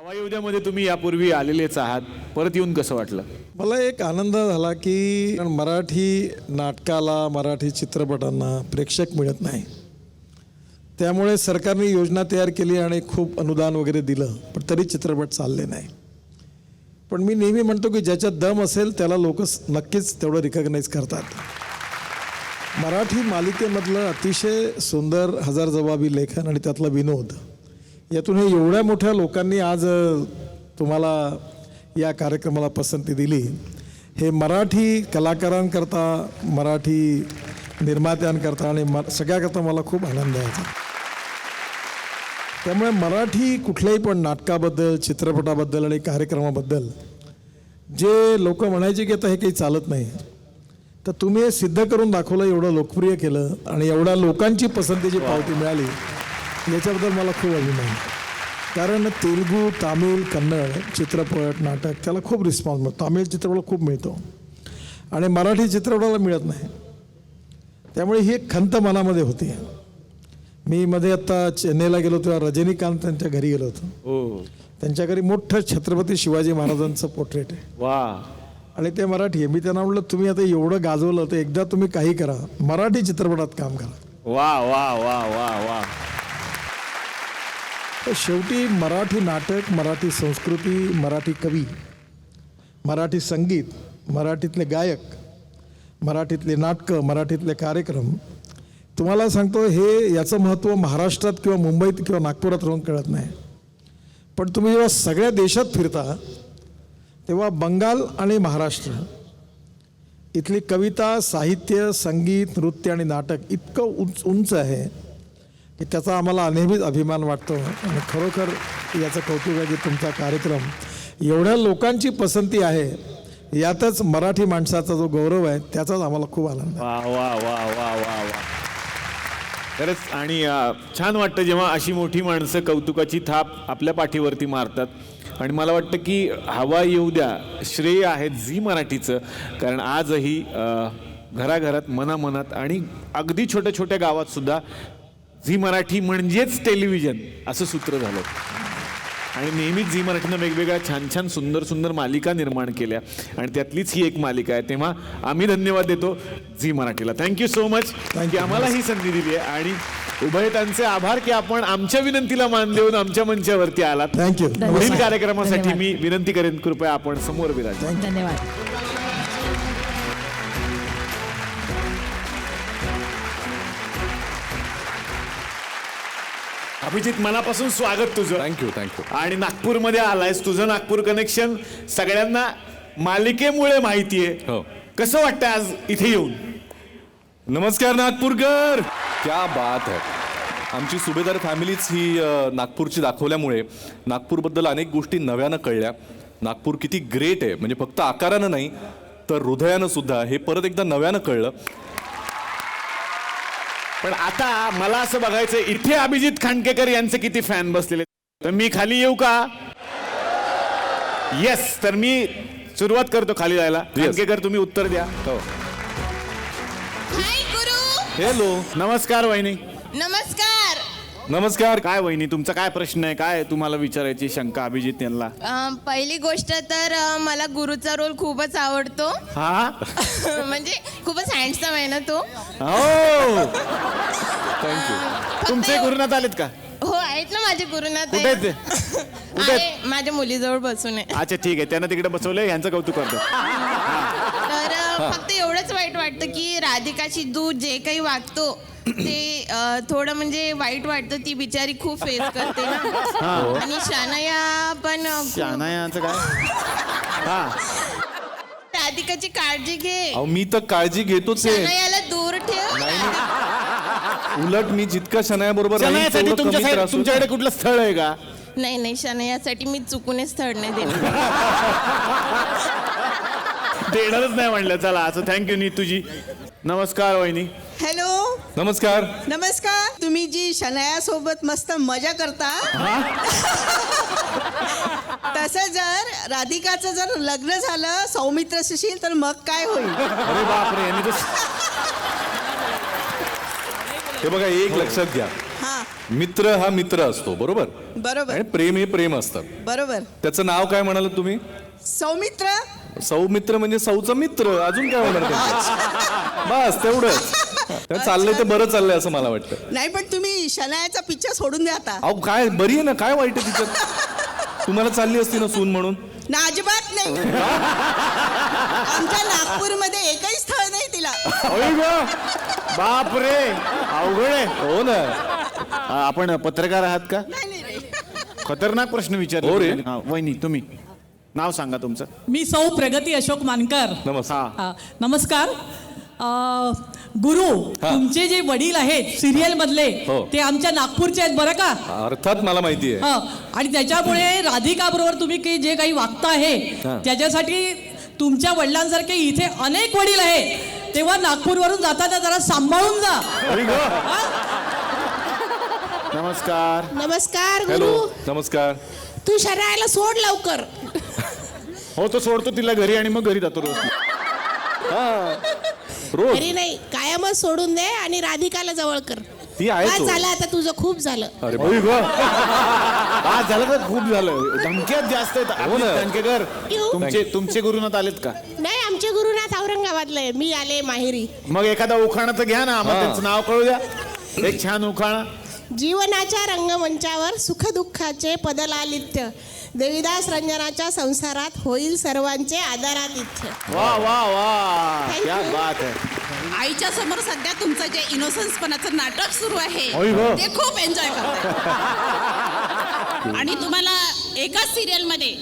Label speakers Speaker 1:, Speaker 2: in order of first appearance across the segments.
Speaker 1: हवायुद्यामध्ये तुम्ही यापूर्वी आलेलेच आहात, परत येऊन कसं वाटलं?
Speaker 2: मला एक आनंद झाला की मराठी नाटकाला, मराठी चित्रपटांना प्रेक्षक मिळत नाही. त्यामुळे सरकारने योजना तयार केली आणि खूप अनुदान वगैरे दिलं, पण तरी चित्रपट चालले नाही. पण मी नेहमी म्हणतो की ज्याच्यात दम असेल त्याला लोक नक्कीच तेवढं रिकग्नाइज करतात. मराठी मालिकेमधलं अतिशय सुंदर हजार जबाबी लेखन आणि त्यातला विनोद, यातून हे एवढ्या मोठ्या लोकांनी आज तुम्हाला या कार्यक्रमाला पसंती दिली, हे मराठी कलाकारांकरता, मराठी निर्मात्यांकरता आणि सगळ्याकरता मला खूप आनंद आहे. त्यामुळे मराठी कुठल्याही पण नाटकाबद्दल, चित्रपटाबद्दल आणि कार्यक्रमाबद्दल जे लोक म्हणायचे की आता हे काही चालत नाही, तर तुम्ही हे सिद्ध करून दाखवलं, एवढं लोकप्रिय केलं आणि एवढ्या लोकांची पसंतीची पावती मिळाली, याच्याबद्दल मला खूप अभिमान. कारण तेलुगू, तामिळ, कन्नड चित्रपट, नाटक त्याला खूप रिस्पॉन्स मिळतो. तामिळ चित्रपटाला खूप मिळतो आणि मराठी चित्रपटाला मिळत नाही. त्यामुळे ही एक खंत मनामध्ये होती. मी मध्ये आत्ता चेन्नईला गेलो तेव्हा रजनीकांत त्यांच्या घरी गेलो होतो. त्यांच्या घरी मोठं छत्रपती शिवाजी महाराजांचं पोर्ट्रेट आहे.
Speaker 1: वा.
Speaker 2: आणि ते मराठी आहे. मी त्यांना म्हटलं, तुम्ही आता एवढं गाजवलं तर एकदा तुम्ही काही करा, मराठी चित्रपटात काम करा.
Speaker 1: वा वा वा वा वा.
Speaker 2: तर शेवटी मराठी नाटक, मराठी संस्कृती, मराठी कवी, मराठी संगीत, मराठीतले गायक, मराठीतले नाटकं, मराठीतले कार्यक्रम, तुम्हाला सांगतो हे याचं महत्त्व महाराष्ट्रात किंवा मुंबईत किंवा नागपुरात राहून कळत नाही. पण तुम्ही जेव्हा सगळ्या देशात फिरता तेव्हा बंगाल आणि महाराष्ट्र इथली कविता, साहित्य, संगीत, नृत्य आणि नाटक इतकं उंच आहे की त्याचा आम्हाला नेहमीच अभिमान वाटतो. आणि खरोखर याचं कौतुक आहे की तुमचा कार्यक्रम एवढ्या लोकांची पसंती आहे, यातच मराठी माणसाचा जो गौरव आहे त्याचाच आम्हाला खूप आनंद आहे.
Speaker 1: वा वा वा वा वा वा. खरंच. आणि छान वाटतं जेव्हा अशी मोठी माणसं कौतुकाची थाप आपल्या पाठीवरती मारतात. आणि मला वाटतं की हवा येऊ द्या श्रेय आहे झी मराठीचं, कारण आजही घराघरात, मनामनात आणि अगदी छोट्या छोट्या गावात सुद्धा झी मराठी म्हणजेच टेलिव्हिजन असं सूत्र झालं. आणि नेहमीच झी मराठीनं वेगवेगळ्या छान छान सुंदर सुंदर मालिका निर्माण केल्या आणि त्यातलीच ही एक मालिका आहे. तेव्हा आम्ही धन्यवाद देतो झी मराठीला. थँक्यू सो मच की आम्हाला ही संधी दिली आहे. आणि उभयतांचे आभार की आपण आमच्या विनंतीला मान देऊन आमच्या मंचावरती आलात.
Speaker 2: थँक्यू.
Speaker 1: पुढील कार्यक्रमासाठी मी विनंती करेन, कृपया आपण समोर विराज.
Speaker 3: धन्यवाद.
Speaker 1: अभिजित, मनापासून स्वागत तुझं.
Speaker 4: थँक्यू.
Speaker 1: आणि नागपूरमध्ये आलायस, तुझं नागपूर कनेक्शन सगळ्यांना मालिकेमुळे माहिती आहे.
Speaker 4: हो.
Speaker 1: कसं वाटतं आज इथे येऊन?
Speaker 4: नमस्कार नागपूरकर. क्या बात है. आमची सुभेदार फॅमिलीच ही नागपूरची दाखवल्यामुळे नागपूरबद्दल अनेक गोष्टी नव्यानं कळल्या. नागपूर किती ग्रेट आहे, म्हणजे फक्त आकारानं नाही तर हृदयानं सुद्धा, हे परत एकदा नव्यानं कळलं.
Speaker 1: पण आता मला असं बघायचं, इथे अभिजित खांडकेकर यांचे किती फॅन बसलेले. तर मी खाली येऊ का? येस. तर मी सुरुवात करतो खाली जायला. खांडकेकर तुम्ही उत्तर द्या.
Speaker 4: हो.
Speaker 5: हाय गुरु.
Speaker 4: हॅलो.
Speaker 1: नमस्कार वहिनी.
Speaker 5: नमस्कार.
Speaker 4: नमस्कार.
Speaker 1: काय वहिनी, तुमचा काय प्रश्न आहे? काय तुम्हाला विचारायची शंका अभिजित यांना?
Speaker 5: पहिली गोष्ट तर मला गुरुचा रोल खूपच आवडतो.
Speaker 1: हा.
Speaker 5: म्हणजे खूपच हँडसम आहे ना तो.
Speaker 1: हो.
Speaker 4: थँक्यू.
Speaker 1: तुमचे गुरुनाथ आलेत का?
Speaker 5: हो, आहेत ना माझे गुरुनाथ.
Speaker 1: कुठे आहेत ते? कुठे आहेत?
Speaker 5: आहे, माझ्या मुलीजवळ बसून आहे.
Speaker 1: अच्छा, ठीक आहे. त्यांना तिकडे बसवलंय, यांचं कौतुक करतो.
Speaker 5: तर फक्त एवढंच वाईट वाटतं की राधिकाशी दूध जे काही वागतो ते थोडं म्हणजे वाईट वाटतं. ती बिचारी खूप फेस करते ना. आणि शनाया पण
Speaker 1: शहाणायांचं काय? हा.
Speaker 5: राधिकाची काळजी घे.
Speaker 4: अहो मी तर काळजी घेतोच आहे.
Speaker 5: शनायाला दूर ठेव.
Speaker 4: उलट मी जितका शनाया बरोबर
Speaker 1: शहाण्यासाठी तुमच्याकडे कुठलं स्थळ आहे का?
Speaker 5: नाही, शनायासाठी मी चुकूनच स्थळ नाही देणार.
Speaker 1: देणारच नाही म्हणलं. चला, असं थँक्यू नीतूजी. नमस्कार वहिनी.
Speaker 6: हॅलो.
Speaker 4: नमस्कार.
Speaker 6: नमस्कार. तुम्ही जी शनाया सोबत मस्त मजा करता, तसं जर राधिकाचं जर लग्न झालं सौमित्रशी तर मग काय होईल?
Speaker 1: अरे बापरे, यांनी तर
Speaker 4: हे बघा, एक लक्षात घ्या,
Speaker 6: हां.
Speaker 4: मित्र हा मित्र असतो, बरोबर?
Speaker 6: बरोबर
Speaker 4: आणि प्रेम हे प्रेम असतं.
Speaker 6: बरोबर.
Speaker 4: त्याचं नाव काय म्हणाल तुम्ही?
Speaker 6: सौमित्र.
Speaker 4: सौमित्र म्हणजे सौचा मित्र, अजून काय होणार त्याचं? बस तेवढंच. त्या चाललंय ते बरं चाललंय असं मला वाटतं.
Speaker 6: नाही पण तुम्ही शनायाचा पिक्चर सोडून द्या आता.
Speaker 4: अहो काय बरी आहे ना, काय वाईट आहे तिच्यात? तुम्हाला चालली असती ना सून म्हणून?
Speaker 6: ना अजिबात नाही. आमच्या नागपूरमध्ये एकही स्थळ नाही तिला.
Speaker 1: बाप रे, अवघड आहे.
Speaker 4: हो ना.
Speaker 1: आपण पत्रकार आहात का?
Speaker 6: नाही नाही नाही.
Speaker 1: खतरनाक प्रश्न विचारले.
Speaker 4: हो रे.
Speaker 1: हा, वहिनी तुम्ही नाव सांगा तुमचं.
Speaker 3: मी सौ प्रगती अशोक मानकर.
Speaker 4: नमस्कार.
Speaker 1: हा,
Speaker 3: नमस्कार. गुरु, तुमचे जे वडील आहेत सिरियल मधले
Speaker 4: हो.
Speaker 3: ते आमच्या नागपूरचे आहेत बरं का?
Speaker 4: अर्थात मला माहिती आहे.
Speaker 3: आणि त्याच्यामुळे राधिका बरोबर तुम्ही जे काही वागता आहे त्याच्यासाठी तुमच्या वडिलांसारखे इथे अनेक वडील आहेत, तेव्हा नागपूरवरून जाताना जरा सांभाळून जा. हा?
Speaker 1: नमस्कार.
Speaker 7: नमस्कार
Speaker 4: हॅलो,
Speaker 7: गुरु.
Speaker 4: नमस्कार.
Speaker 7: तू शनायाला सोड लवकर.
Speaker 1: हो, तो सोडतो तिला घरी आणि मग घरी जातो रोज.
Speaker 4: रोज
Speaker 7: घरी नाही, कायमच सोडून दे आणि राधिकाला जवळ कर.
Speaker 4: ती आहे
Speaker 7: काय
Speaker 4: तो.
Speaker 7: झालं आता तुझं खूप झालं.
Speaker 4: अरे
Speaker 1: होय गं. आज झालं तर खूप झालं. धमक्यात जास्त आहेत.
Speaker 4: हो ना.
Speaker 1: धनकेकर, तुमचे गुरुनाथ आलेत का?
Speaker 7: नाही, आमचे गुरुनाथ औरंगाबादला आहे, मी आले माहेरी.
Speaker 1: मग एखादा उखाणा तर घ्या ना, आम्हाला त्यांचं नाव कळू द्या. एक छान उखाणा.
Speaker 7: जीवनाच्या रंगमंचावर सुखदुःखाचे पदलालित्य, देवीदास रंजनाच्या संसारात होईल सर्वांचे आदरातिथ्य.
Speaker 1: वा वा वा, क्या बात आहे.
Speaker 8: आईच्या समोर सध्या तुमचं जे इनोसन्सपणाचं नाटक सुरू आहे
Speaker 1: होय गं.
Speaker 8: ते खूप एन्जॉय करताय. आणि तुम्हाला एकाच सिरियल मध्ये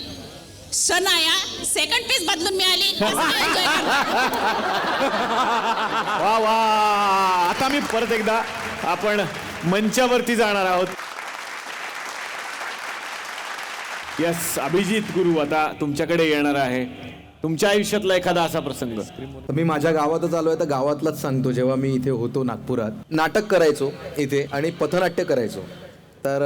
Speaker 8: शनाया सेकंड पीस बदलून मिळाली, एन्जॉय करताय.
Speaker 1: वा वा. आता मी परत एकदा आपण मंचावरती जाणार आहोत. यस, अभिजित गुरु आता तुमच्याकडे येणार आहे. तुमच्या आयुष्यातला एखादा असा प्रसंग.
Speaker 9: तर मी माझ्या गावातच आलो आहे, तर गावातलाच सांगतो. जेव्हा मी इथे होतो नागपुरात, नाटक करायचो इथे आणि पथनाट्य करायचो, तर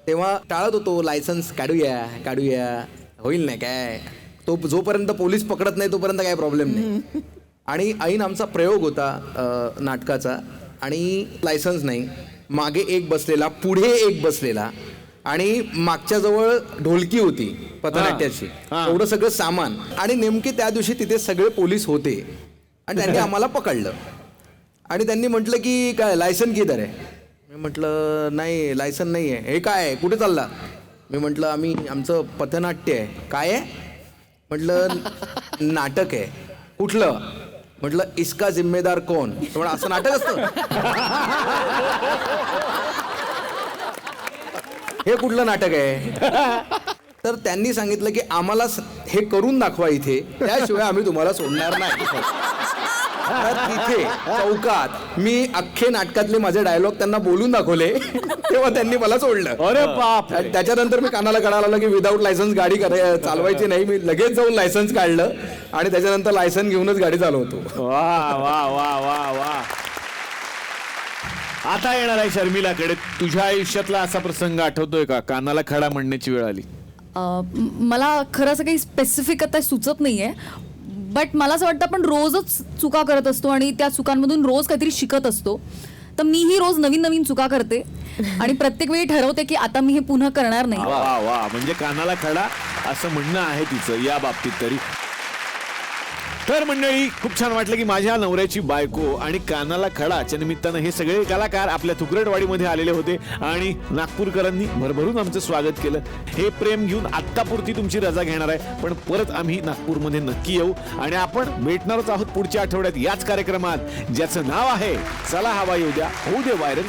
Speaker 9: तेव्हा टाळत होतो. लायसन्स काढूया होईल नाही काय, तो जोपर्यंत पोलीस पकडत नाही तोपर्यंत काय प्रॉब्लेम नाही. आणि ऐन आमचा प्रयोग होता नाटकाचा, आणि लायसन्स नाही. मागे एक बसलेला, पुढे एक बसलेला, आणि मागच्या जवळ ढोलकी होती पथनाट्याची, एवढं सगळं सामान. आणि नेमके त्या दिवशी तिथे सगळे पोलीस होते आणि त्यांनी आम्हाला पकडलं. आणि त्यांनी म्हटलं की काय लायसन किधर आहे? मी म्हटलं नाही, लायसन नाही आहे. हे काय आहे, कुठे चालला? मी म्हटलं आमचं पथनाट्य आहे. काय आहे? म्हटलं नाटक आहे. कुठलं? म्हटलं इसका जिम्मेदार कौन? म्हटलं असं नाटक असतं? हे कुठलं नाटक आहे? तर त्यांनी सांगितलं की आम्हाला हे करून दाखवा इथे, त्याशिवाय आम्ही तुम्हाला सोडणार नाही. तर तिथे चौकात मी अख्खे नाटकातले माझे डायलॉग त्यांना बोलून दाखवले, तेव्हा त्यांनी मला सोडलं.
Speaker 1: अरे बाप.
Speaker 9: आणि त्याच्यानंतर मी कानाला कळायला लागलं की विदाऊट लायसन्स गाडी चालवायची नाही. मी लगेच जाऊन लायसन्स काढलं आणि त्याच्यानंतर लायसन्स घेऊनच गाडी चालवतो.
Speaker 1: वा वा वा वा वा. आता येणार आहे शर्मिलाकडे. तुझ्या आयुष्यातला असा प्रसंग आठवतोय का, कानाला खडा म्हणण्याची वेळ आली?
Speaker 10: मला खरं असं काही स्पेसिफिक आता सुचत नाहीये, बट मला असं वाटतं आपण रोजच चुका करत असतो आणि त्या चुकांमधून रोज काहीतरी शिकत असतो. तर मीही रोज नवीन नवीन चुका करते आणि प्रत्येक वेळी ठरवते की आता मी हे पुन्हा करणार नाही.
Speaker 1: वा वा, म्हणजे कानाला खडा असं म्हणणं आहे तिचं या बाबतीत तरी. तर मंडळी, खूप छान वाटलं की माझ्या नवऱ्याची बायको आणि कानाला खडाच्या निमित्तानं हे सगळे कलाकार आपल्या तुकरटवाडीमध्ये आलेले होते आणि नागपूरकरांनी भरभरून आमचं स्वागत केलं. हे प्रेम घेऊन आत्तापुरती तुमची रजा घेणार आहे, पण परत आम्ही नागपूरमध्ये नक्की येऊ आणि आपण भेटणारच आहोत पुढच्या आठवड्यात याच कार्यक्रमात, ज्याचं नाव आहे चला हवा येऊ द्या, होऊ दे व्हायरल.